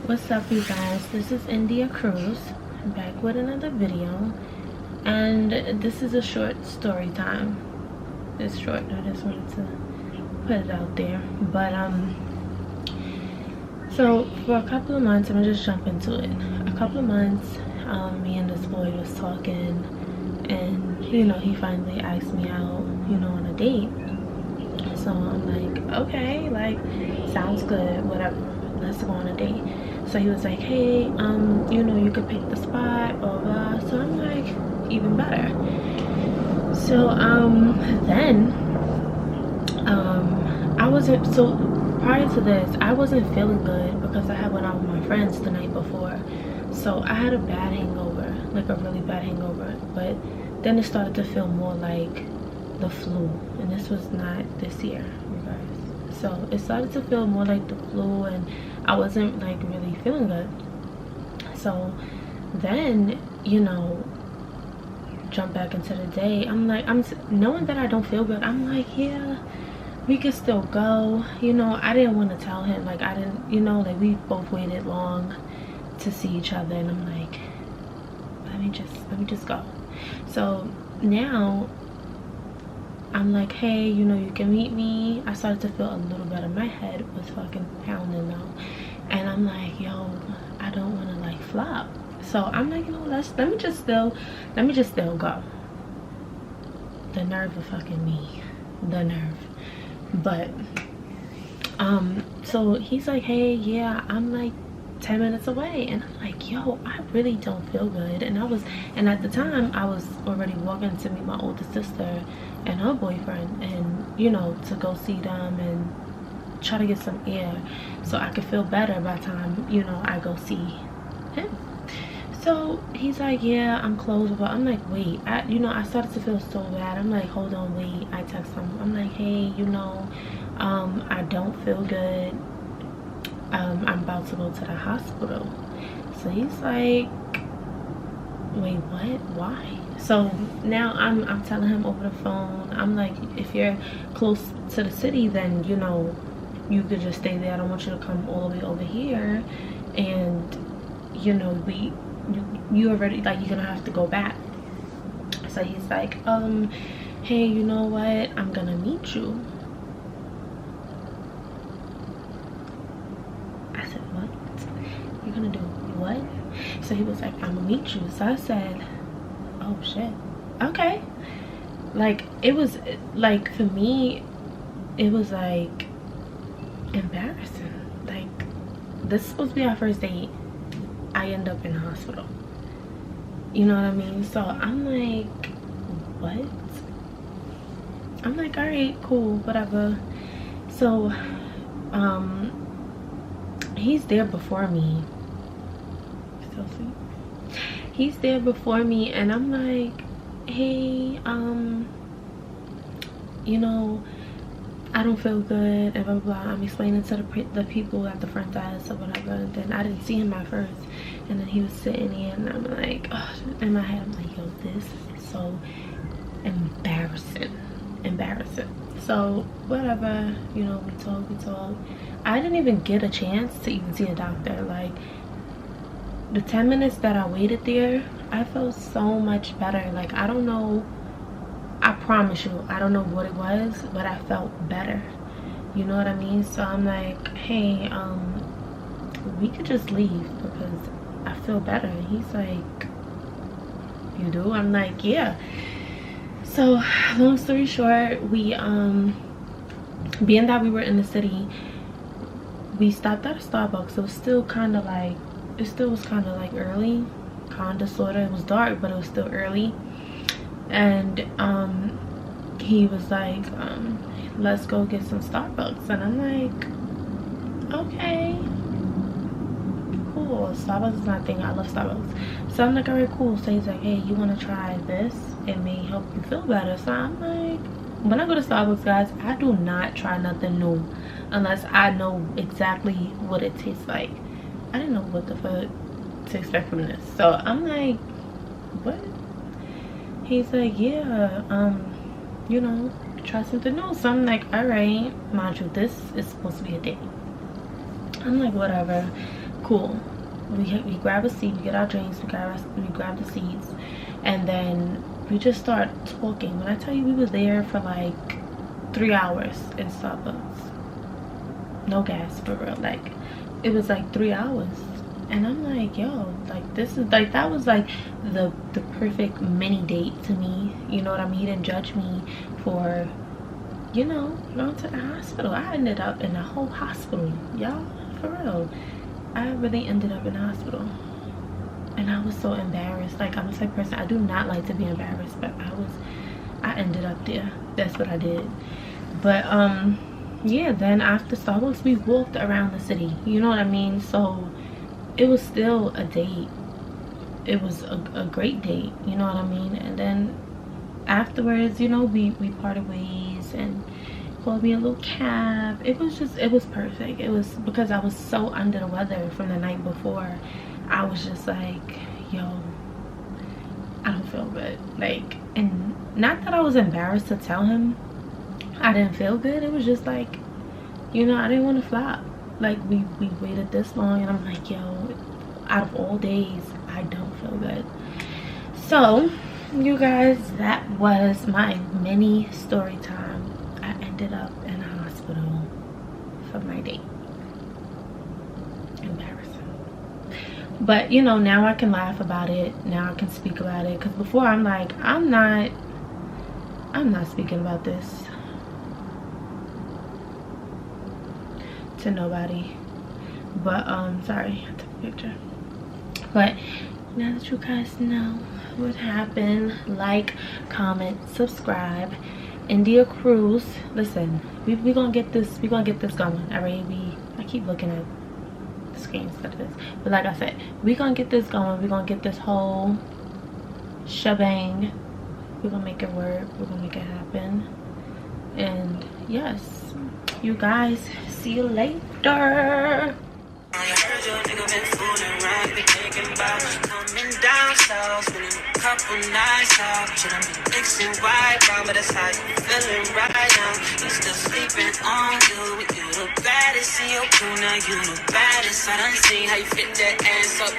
What's up, you guys? This is India Cruz. I'm back with another video, and this is a short story time. It's short. I just wanted to put it out there. But so for a couple of months, I'm gonna just jump into it. A couple of months, me and this boy was talking, and he finally asked me out, on a date. So I'm like, okay, like, sounds good, whatever, let's go on a date. So he was like, hey, you could pick the spot, blah blah. So I'm like, even better. So then I wasn't, so prior to this, I wasn't feeling good because I had went out with my friends the night before. So I had a bad hangover, like a really bad hangover. But then it started to feel more like the flu, and this was not this year, you guys. So it started to feel more like the flu, and I wasn't like really feeling good. So then, jump back into the day. I'm like, I'm knowing that I don't feel good, I'm like, yeah, we could still go. I didn't want to tell him, like, I didn't, like, we both waited long to see each other, and I'm like, let me just go. So now I'm like, hey, you can meet me. I started to feel a little better. My head was fucking pounding though, and I'm like, yo, I don't want to like flop. So I'm like, let me just still go. The nerve of fucking me, the nerve. But so he's like, hey, yeah, I'm like 10 minutes away, and I'm like, yo, I really don't feel good. And at the time I was already walking to meet my older sister and her boyfriend, and to go see them and try to get some air so I could feel better by the time I go see him. So he's like, yeah, I'm close, but I'm like, wait, I started to feel so bad. I'm like, hold on, wait. I text him, I'm like, hey, I don't feel good. I'm about to go to the hospital. So he's like, wait, what? Why? So now I'm telling him over the phone, I'm like, if you're close to the city, then you could just stay there. I don't want you to come all the way over here, and you already, like, you're gonna have to go back. So he's like, hey, you know what, I'm gonna meet you. I said, what? You're gonna do what? So he was like, I'm gonna meet you. So I said, oh shit, okay. Like, it was like, for me, it was like embarrassing. Like, this is supposed to be our first date, I end up in the hospital, you know what I mean? So I'm like, what? I'm like, all right, cool, whatever. So he's there before me. Still asleep? He's there before me, and I'm like, hey, I don't feel good, and blah blah blah. I'm explaining to the people at the front desk or whatever. And then I didn't see him at first, and then he was sitting there, and I'm like, oh, in my head I'm like, yo, this is so embarrassing. So whatever, we talk. I didn't even get a chance to even see a doctor. Like, the 10 minutes that I waited there, I felt so much better. Like, I don't know, I promise you, I don't know what it was, but I felt better, you know what I mean? So I'm like, hey, we could just leave because I feel better. And he's like, you do? I'm like, yeah. So long story short, we being that we were in the city, we stopped at a Starbucks. It was still kind of like, early, kind of, sort of. It was dark, but it was still early. And he was like, let's go get some Starbucks. And I'm like, okay, cool. Starbucks is my thing. I love Starbucks. So I'm like, all right, cool. So he's like, hey, you want to try this? It may help you feel better. So I'm like, when I go to Starbucks, guys, I do not try nothing new unless I know exactly what it tastes like. I didn't know what the fuck to expect from this. So I'm like, what? He's like, yeah, try something new. So I'm like, all right. Mind you, this is supposed to be a date. I'm like, whatever. cool. We grab a seat, we get our drinks, we grab the seats, and then we just start talking. When I tell you, we were there for like 3 hours in Starbucks. No gas, for real. Like, it was like 3 hours. And I'm like, yo, like, this is like, that was like the perfect mini date to me. You know what I mean? He didn't judge me for, you know, going to the hospital. I ended up in a whole hospital, y'all, for real. I really ended up in the hospital. And I was so embarrassed. Like, I'm the type of person, I do not like to be embarrassed, but I ended up there. That's what I did. But yeah, then after Starbucks, we walked around the city, you know what I mean? So it was still a date. It was a great date, you know what I mean? And then afterwards, you know, we parted ways, and called me a little cab. It was perfect. It was because I was so under the weather from the night before. I was just like, yo, I don't feel good. Like, and not that I was embarrassed to tell him I didn't feel good. It was just like, you know, I didn't want to flop. Like, we waited this long, and I'm like, yo, out of all days, I don't feel good. So, you guys, that was my mini story time. I ended up in a hospital for my date. Embarrassing. But, you know, now I can laugh about it. Now I can speak about it. Because before, I'm like, I'm not speaking about this to nobody. But sorry, I took a picture. But now that you guys know what happened, like, comment, subscribe. India cruise. Listen, we gonna get this going. All right, I keep looking at the screen instead of this, but like I said, we gonna get this going. We gonna get this whole shebang. We're gonna make it work. We're gonna make it happen. And yes, you guys, see you later. I heard your nigga been fooling around, be thinking about coming down south, spending a couple nights out. Should I be mixing right now, but that's how you feeling right now. You still sleeping on you, you the baddest in your crew, now you the baddest. I done seen how you fit that ass up.